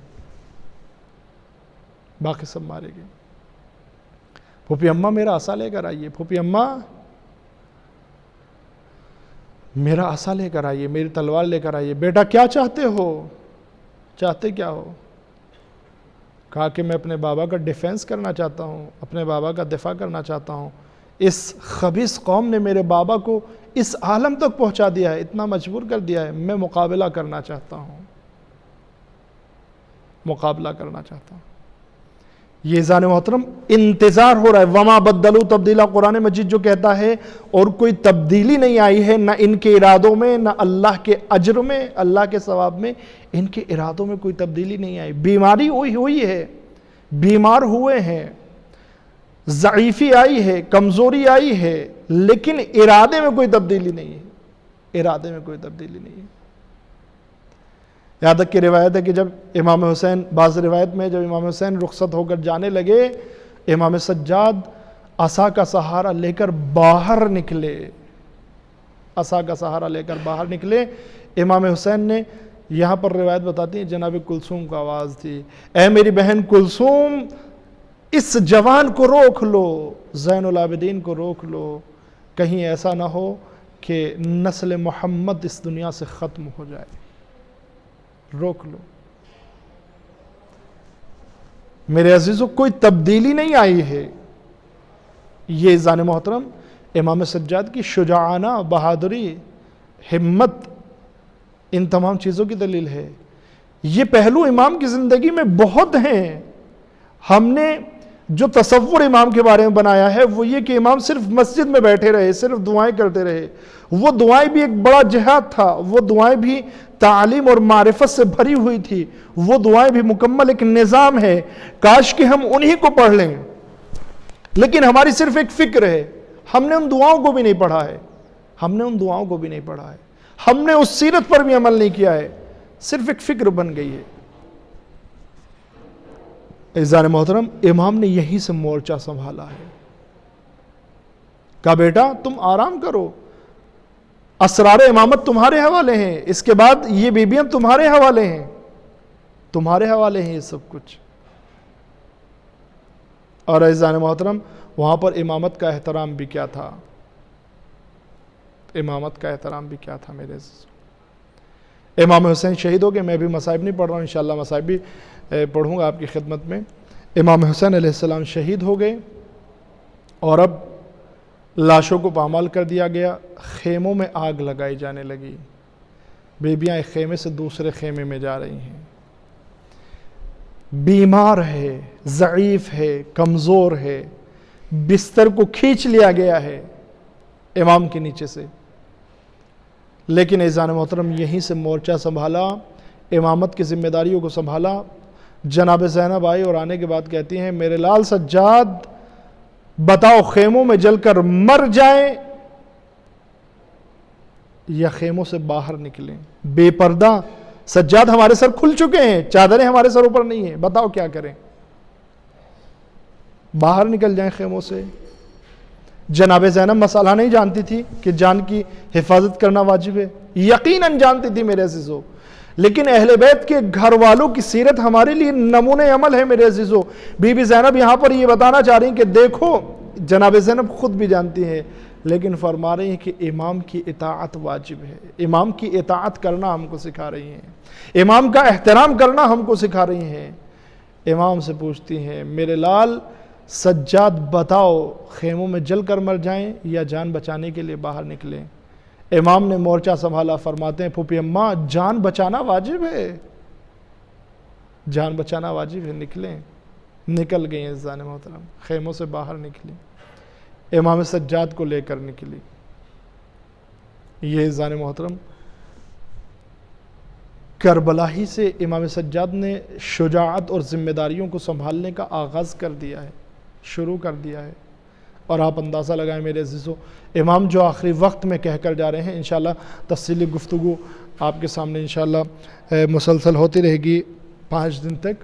باقی سب مارے گئے۔ پھوپھی اماں میرا عصا لے کر آئیے، پھوپھی اماں میرا عصا لے کر آئیے، میری تلوار لے کر آئیے۔ بیٹا کیا چاہتے ہو؟ چاہتے کیا ہو؟ کہا کہ میں اپنے بابا کا ڈیفینس کرنا چاہتا ہوں، اپنے بابا کا دفاع کرنا چاہتا ہوں۔ اس خبیث قوم نے میرے بابا کو اس عالم تک پہنچا دیا ہے، اتنا مجبور کر دیا ہے، میں مقابلہ کرنا چاہتا ہوں، مقابلہ کرنا چاہتا ہوں۔ یہ ذان محترم انتظار ہو رہا ہے، وما بدلو تبدیلا، قرآن مجید جو کہتا ہے اور کوئی تبدیلی نہیں آئی ہے، نہ ان کے ارادوں میں، نہ اللہ کے اجر میں، اللہ کے ثواب میں، ان کے ارادوں میں کوئی تبدیلی نہیں آئی۔ بیماری ہوئی ہے، بیمار ہوئے ہیں، ضعیفی آئی ہے، کمزوری آئی ہے، لیکن ارادے میں کوئی تبدیلی نہیں ہے، ارادے میں کوئی تبدیلی نہیں ہے۔ یہاں تک کہ روایت ہے کہ جب امام حسین، بعض روایت میں جب امام حسین رخصت ہو کر جانے لگے، امام سجاد عصا کا سہارا لے کر باہر نکلے، عصا کا سہارا لے کر باہر نکلے۔ امام حسین نے، یہاں پر روایت بتاتی ہے جناب کلثوم کا آواز تھی، اے میری بہن کلثوم اس جوان کو روک لو، زین العابدین کو روک لو، کہیں ایسا نہ ہو کہ نسل محمد اس دنیا سے ختم ہو جائے، روک لو۔ میرے عزیزوں کوئی تبدیلی نہیں آئی ہے۔ یہ ذان محترم امام سجاد کی شجاعانہ، بہادری، ہمت، ان تمام چیزوں کی دلیل ہے۔ یہ پہلو امام کی زندگی میں بہت ہیں۔ ہم نے جو تصور امام کے بارے میں بنایا ہے وہ یہ کہ امام صرف مسجد میں بیٹھے رہے، صرف دعائیں کرتے رہے۔ وہ دعائیں بھی ایک بڑا جہاد تھا، وہ دعائیں بھی تعلیم اور معرفت سے بھری ہوئی تھی، وہ دعائیں بھی مکمل ایک نظام ہے۔ کاش کہ ہم انہی کو پڑھ لیں، لیکن ہماری صرف ایک فکر ہے، ہم نے ان دعاؤں کو بھی نہیں پڑھا ہے، ہم نے ان دعاؤں کو بھی نہیں پڑھا ہے، ہم نے اس سیرت پر بھی عمل نہیں کیا ہے، صرف ایک فکر بن گئی ہے۔ عزیزان محترم امام نے یہیں سے مورچہ سنبھالا ہے۔ کہا بیٹا تم آرام کرو، اسرار امامت تمہارے حوالے ہیں، اس کے بعد یہ بیبیاں تمہارے حوالے ہیں، تمہارے حوالے ہیں یہ سب کچھ۔ اور عزیزان محترم وہاں پر امامت کا احترام بھی کیا تھا، امامت کا احترام بھی کیا تھا میرے عزیز۔ امام حسین شہید ہو گئے، میں بھی مصائب نہیں پڑھ رہا ہوں، انشاءاللہ مصائب بھی پڑھوں گا آپ کی خدمت میں۔ امام حسین علیہ السلام شہید ہو گئے اور اب لاشوں کو پامال کر دیا گیا، خیموں میں آگ لگائی جانے لگی، بیبیاں ایک خیمے سے دوسرے خیمے میں جا رہی ہیں، بیمار ہے، ضعیف ہے، کمزور ہے، بستر کو کھینچ لیا گیا ہے امام کے نیچے سے، لیکن عزیزان محترم یہیں سے مورچہ سنبھالا، امامت کی ذمہ داریوں کو سنبھالا۔ جناب زینب آئی اور آنے کے بعد کہتی ہیں میرے لال سجاد بتاؤ خیموں میں جل کر مر جائیں یا خیموں سے باہر نکلیں؟ بے پردہ سجاد ہمارے سر کھل چکے ہیں، چادریں ہمارے سر اوپر نہیں ہیں، بتاؤ کیا کریں؟ باہر نکل جائیں خیموں سے۔ جناب زینب مسئلہ نہیں جانتی تھی کہ جان کی حفاظت کرنا واجب ہے، یقیناً جانتی تھی میرے عزیزو، لیکن اہل بیت کے گھر والوں کی سیرت ہمارے لیے نمونہ عمل ہے میرے عزیزو۔ بی بی زینب یہاں پر یہ بتانا چاہ رہی ہیں کہ دیکھو، جناب زینب خود بھی جانتی ہیں، لیکن فرما رہی ہیں کہ امام کی اطاعت واجب ہے، امام کی اطاعت کرنا ہم کو سکھا رہی ہیں، امام کا احترام کرنا ہم کو سکھا رہی ہیں۔ امام سے پوچھتی ہیں، میرے لال سجاد بتاؤ خیموں میں جل کر مر جائیں یا جان بچانے کے لیے باہر نکلیں؟ امام نے مورچہ سنبھالا، فرماتے ہیں پھوپھی اماں جان بچانا واجب ہے، جان بچانا واجب ہے، نکلیں۔ نکل گئی عزیزان محترم، خیموں سے باہر نکلی، امام سجاد کو لے کر نکلی۔ یہ عزیزان محترم کربلا ہی سے امام سجاد نے شجاعت اور ذمہ داریوں کو سنبھالنے کا آغاز کر دیا ہے، شروع کر دیا ہے۔ اور آپ اندازہ لگائیں میرے عزیزو، امام جو آخری وقت میں کہہ کر جا رہے ہیں، انشاءاللہ تفصیلی گفتگو آپ کے سامنے انشاءاللہ مسلسل ہوتی رہے گی 5 دن تک۔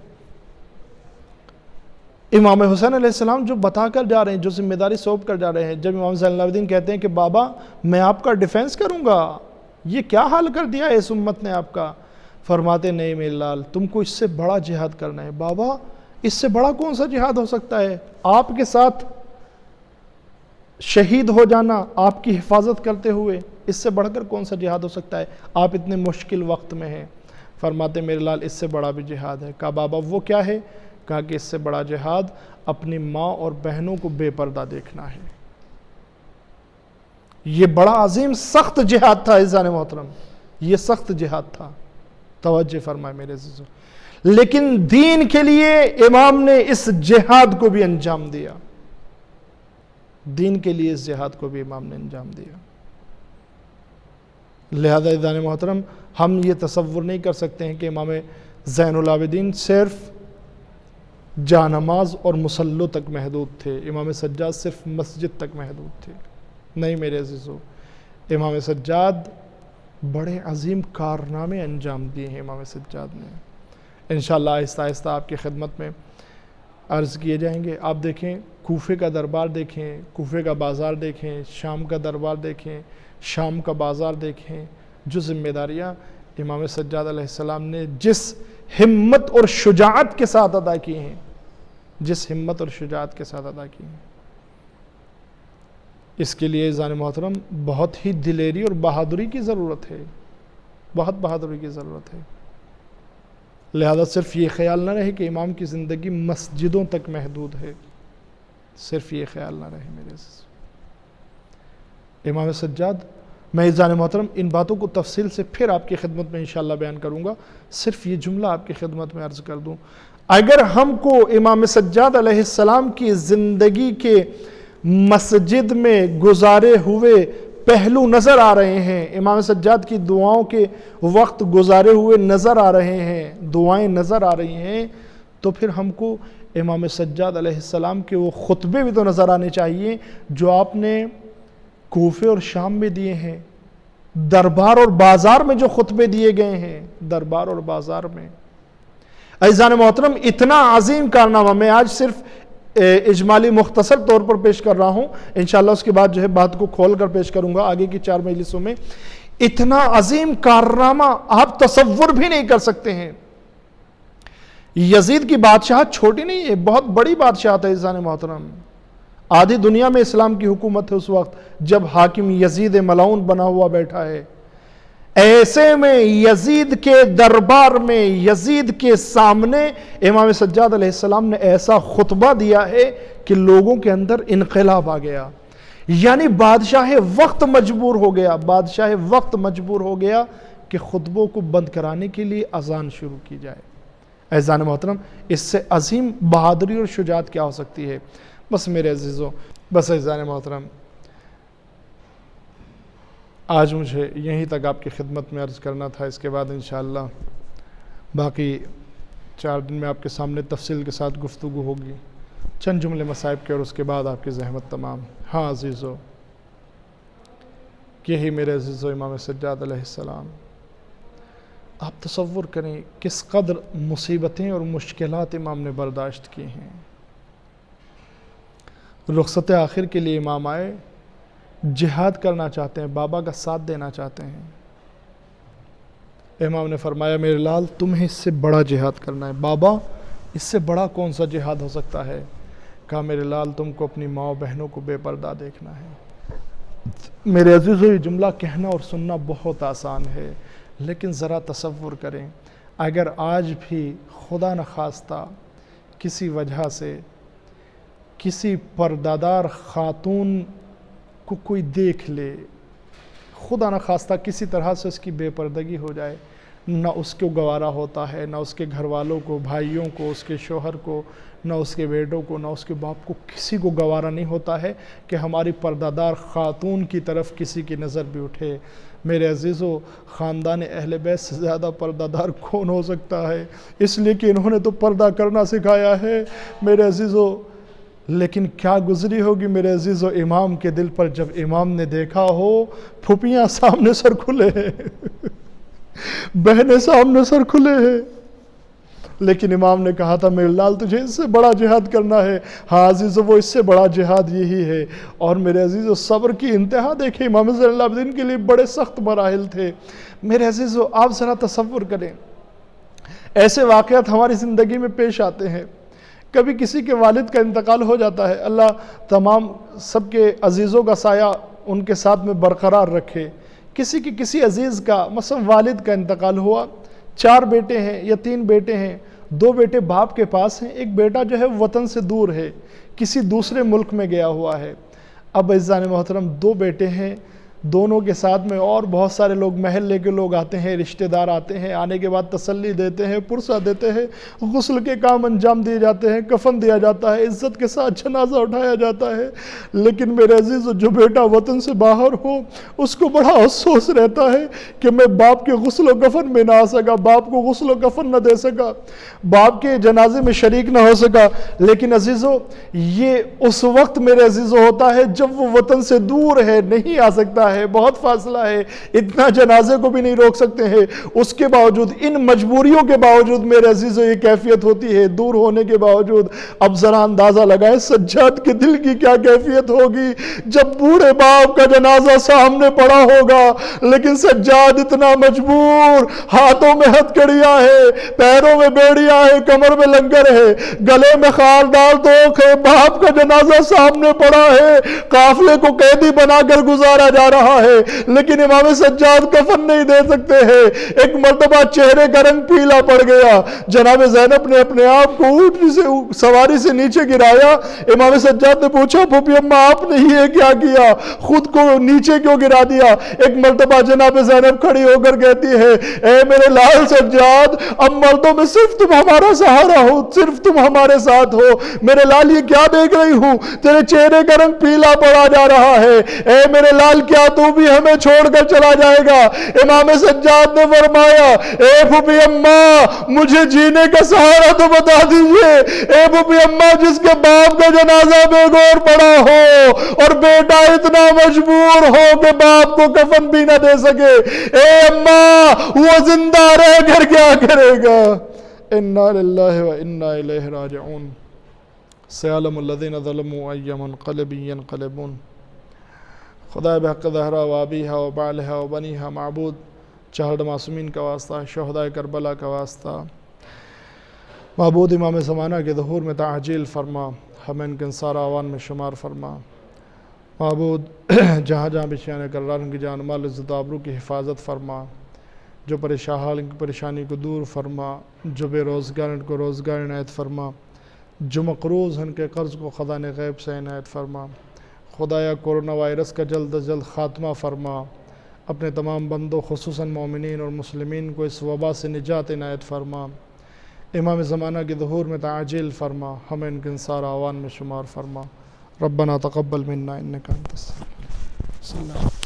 امام حسین علیہ السلام جو بتا کر جا رہے ہیں، جو ذمہ داری سونپ کر جا رہے ہیں، جب امام زین العابدین کہتے ہیں کہ بابا میں آپ کا ڈیفینس کروں گا، یہ کیا حال کر دیا ہے اس امت نے آپ کا، فرماتے نہیں میرے لال تم کو اس سے بڑا جہاد کرنا ہے۔ بابا اس سے بڑا کون سا جہاد ہو سکتا ہے؟ آپ کے ساتھ شہید ہو جانا آپ کی حفاظت کرتے ہوئے، اس سے بڑھ کر کون سا جہاد ہو سکتا ہے؟ آپ اتنے مشکل وقت میں ہیں۔ فرماتے میرے لال اس سے بڑا بھی جہاد ہے۔ کہا بابا وہ کیا ہے؟ کہا کہ اس سے بڑا جہاد اپنی ماں اور بہنوں کو بے پردہ دیکھنا ہے۔ یہ بڑا عظیم سخت جہاد تھا عزیزان محترم، یہ سخت جہاد تھا، توجہ فرمائے میرے عزیزو، لیکن دین کے لیے امام نے اس جہاد کو بھی انجام دیا، دین کے لیے اس جہاد کو بھی امام نے انجام دیا۔ لہذا عزیزان محترم ہم یہ تصور نہیں کر سکتے ہیں کہ امام زین العابدین صرف جانماز اور مصلوں تک محدود تھے، امام سجاد صرف مسجد تک محدود تھے، نہیں میرے عزیزو، امام سجاد بڑے عظیم کارنامے انجام دیے ہیں امام سجاد نے۔ انشاءاللہ آہستہ آہستہ آپ کی خدمت میں عرض کیے جائیں گے۔ آپ دیکھیں کوفے کا دربار دیکھیں، کوفے کا بازار دیکھیں، شام کا دربار دیکھیں، شام کا بازار دیکھیں، جو ذمہ داریاں امام سجاد علیہ السلام نے جس ہمت اور شجاعت کے ساتھ ادا کی ہیں، جس ہمت اور شجاعت کے ساتھ ادا کی ہیں، اس کے لیے عزیزان محترم بہت ہی دلیری اور بہادری کی ضرورت ہے، بہت بہادری کی ضرورت ہے۔ لہذا صرف یہ خیال نہ رہے کہ امام کی زندگی مسجدوں تک محدود ہے، صرف یہ خیال نہ رہے میرے عزیز۔ امام سجاد، میں عزیزان محترم ان باتوں کو تفصیل سے پھر آپ کی خدمت میں انشاءاللہ بیان کروں گا، صرف یہ جملہ آپ کی خدمت میں عرض کر دوں، اگر ہم کو امام سجاد علیہ السلام کی زندگی کے مسجد میں گزارے ہوئے پہلو نظر آ رہے ہیں، امام سجاد کی دعاؤں کے وقت گزارے ہوئے نظر آ رہے ہیں، دعائیں نظر آ رہی ہیں، تو پھر ہم کو امام سجاد علیہ السلام کے وہ خطبے بھی تو نظر آنے چاہیے جو آپ نے کوفے اور شام میں دیے ہیں، دربار اور بازار میں جو خطبے دیے گئے ہیں، دربار اور بازار میں۔ عزیزان محترم اتنا عظیم کارنامہ میں آج صرف اجمالی مختصر طور پر پیش کر رہا ہوں، انشاءاللہ اس کے بعد جو ہے بات کو کھول کر پیش کروں گا آگے کی 4 مجلسوں میں۔ اتنا عظیم کارنامہ آپ تصور بھی نہیں کر سکتے ہیں۔ یزید کی بادشاہت چھوٹی نہیں ہے، بہت بڑی بادشاہت ہے عزیزان محترم، آدھی دنیا میں اسلام کی حکومت ہے اس وقت جب حاکم یزید ملعون بنا ہوا بیٹھا ہے۔ ایسے میں یزید کے دربار میں، یزید کے سامنے امام سجاد علیہ السلام نے ایسا خطبہ دیا ہے کہ لوگوں کے اندر انقلاب آ گیا، یعنی بادشاہ وقت مجبور ہو گیا، بادشاہ وقت مجبور ہو گیا کہ خطبوں کو بند کرانے کے لیے اذان شروع کی جائے۔ عزیزان محترم اس سے عظیم بہادری اور شجاعت کیا ہو سکتی ہے؟ بس میرے عزیزوں، بس عزیزان محترم آج مجھے یہیں تک آپ کی خدمت میں عرض کرنا تھا، اس کے بعد انشاءاللہ باقی 4 دن میں آپ کے سامنے تفصیل کے ساتھ گفتگو ہوگی، چند جملے مصائب کے اور اس کے بعد آپ کی زحمت تمام۔ ہاں عزیزو، یہی میرے عزیزو امام سجاد علیہ السلام، آپ تصور کریں کس قدر مصیبتیں اور مشکلات امام نے برداشت کی ہیں، رخصت آخر کے لیے امام آئے، جہاد کرنا چاہتے ہیں، بابا کا ساتھ دینا چاہتے ہیں۔ امام نے فرمایا میرے لال تمہیں اس سے بڑا جہاد کرنا ہے۔ بابا اس سے بڑا کون سا جہاد ہو سکتا ہے؟ کہا میرے لال تم کو اپنی ماں و بہنوں کو بے پردہ دیکھنا ہے۔ میرے عزیزو یہ جملہ کہنا اور سننا بہت آسان ہے، لیکن ذرا تصور کریں اگر آج بھی خدا نخواستہ کسی وجہ سے کسی پردادار خاتون کو کوئی دیکھ لے، خدا نخواستہ کسی طرح سے اس کی بے پردگی ہو جائے، نہ اس کو گوارا ہوتا ہے، نہ اس کے گھر والوں کو، بھائیوں کو، اس کے شوہر کو، نہ اس کے بیٹوں کو، نہ اس کے باپ کو، کسی کو گوارا نہیں ہوتا ہے کہ ہماری پردادار خاتون کی طرف کسی کی نظر بھی اٹھے۔ میرے عزیزو خاندان اہل بیت سے زیادہ پردادار کون ہو سکتا ہے؟ اس لیے کہ انہوں نے تو پردہ کرنا سکھایا ہے میرے عزیزو۔ لیکن کیا گزری ہوگی میرے عزیزو امام کے دل پر جب امام نے دیکھا ہو پھوپھیاں سامنے سر کھلے ہیں، بہنیں سامنے سر کھلے ہیں، لیکن امام نے کہا تھا میرے لال تجھے اس سے بڑا جہاد کرنا ہے۔ ہاں عزیزو وہ اس سے بڑا جہاد یہی ہے۔ اور میرے عزیزو صبر کی انتہا دیکھیں، امام زین العابدین کے لیے بڑے سخت مراحل تھے۔ میرے عزیزو آپ ذرا تصور کریں، ایسے واقعات ہماری زندگی میں پیش آتے ہیں۔ کبھی کسی کے والد کا انتقال ہو جاتا ہے، اللہ تمام سب کے عزیزوں کا سایہ ان کے ساتھ میں برقرار رکھے۔ کسی عزیز کا مثلا والد کا انتقال ہوا، 4 بیٹے ہیں یا 3 بیٹے ہیں، 2 بیٹے باپ کے پاس ہیں، ایک بیٹا جو ہے وطن سے دور ہے، کسی دوسرے ملک میں گیا ہوا ہے۔ اب عزیزان محترم 2 بیٹے ہیں، دونوں کے ساتھ میں اور بہت سارے لوگ، محلے کے لوگ آتے ہیں، رشتہ دار آتے ہیں، آنے کے بعد تسلی دیتے ہیں، پرسہ دیتے ہیں، غسل کے کام انجام دیے جاتے ہیں، کفن دیا جاتا ہے، عزت کے ساتھ جنازہ اٹھایا جاتا ہے۔ لیکن میرے عزیز جو بیٹا وطن سے باہر ہو اس کو بڑا افسوس رہتا ہے کہ میں باپ کے غسل و کفن میں نہ آ سکا، باپ کو غسل و کفن نہ دے سکا، باپ کے جنازے میں شریک نہ ہو سکا۔ لیکن عزیزو یہ اس وقت میرے عزیزو ہوتا ہے جب وہ وطن سے دور ہے، نہیں آ سکتا ہے، بہت فاصلہ ہے، اتنا جنازے کو بھی نہیں روک سکتے ہیں۔ اس کے باوجود، ان مجبوریوں کے باوجود میرے عزیزو یہ کیفیت ہوتی ہے، دور ہونے کے باوجود۔ اب ذرا اندازہ لگائیں سجاد کے دل کی کیا کیفیت ہوگی جب بوڑھے باپ کا جنازہ سامنے پڑا ہوگا، لیکن سجاد اتنا مجبور، ہاتھوں میں ہتھکڑیاں ہے، پیروں میں بیڑیاں ہے، کمر میں لنگر ہے، گلے میں خاردار توق ہے، باپ کا جنازہ سامنے پڑا ہے، قافلے کو قیدی بنا کر گزارا جا رہا ہے، لیکن امام سجاد کفن نہیں دے سکتے ہیں۔ ایک مرتبہ چہرے کا رنگ پیلا پڑ گیا، جناب زینب نے اپنے آپ کو اونٹنی سے سواری سے نیچے گرایا۔ امام سجاد نے پوچھا پھوپھی اماں آپ نے یہ کیا کیا، خود کو نیچے کیوں گرا دیا؟ ایک مرتبہ جناب زینب کھڑی ہو کر کہتی ہے اے میرے لال سجاد اب مردوں میں صرف تم ہمارا سہارا ہو، صرف تم ہمارے ساتھ ہو۔ میرے لال یہ کیا دیکھ رہی ہوں، تیرے چہرے کا رنگ پیلا پڑا جا رہا ہے، اے میرے لال کیا تو بھی ہمیں چھوڑ کر چلا جائے گا؟ امام سجاد نے فرمایا اے پھوپھی اماں مجھے جینے کا سہارا تو بتا دیجئے۔ اے پھوپھی اماں جس کے باپ کا جنازہ بے غور پڑا ہو اور بیٹا اتنا مجبور ہو کہ باپ کو کفن بھی نہ دے سکے، اے اماں وہ زندہ رہ کر کیا کرے گا؟ انا للہ و انا الیہ راجعون۔ سیعلم الذین ظلموا ای منقلب ینقلبون۔ خدا بحق زہرا و ابیہا و بعلہا و بنیہا معبود، 4 معصومین کا واسطہ، شہداء کربلا کا واسطہ، معبود امام زمانہ کے ظہور میں تعجیل فرما، ہمیں ان کے انصار آوان میں شمار فرما۔ معبود جہاں جہاں بچیاں کرار ان کی جان مال عزت آبرو کی حفاظت فرما، جو پریشان ان کی پریشانی کو دور فرما، جو بے روزگار ان کو روزگار عنایت فرما، جو مقروض ان کے قرض کو خزانہ غیب سے عنایت فرما۔ خدایا کورونا وائرس کا جلد از جلد خاتمہ فرما، اپنے تمام بندوں خصوصاً مومنین اور مسلمین کو اس وبا سے نجات عنایت فرما۔ امام زمانہ کی ظہور میں تعجیل فرما، ہمیں ان کے انصار آوان میں شمار فرما۔ ربنا تقبل منا انک انت السمیع العلیم۔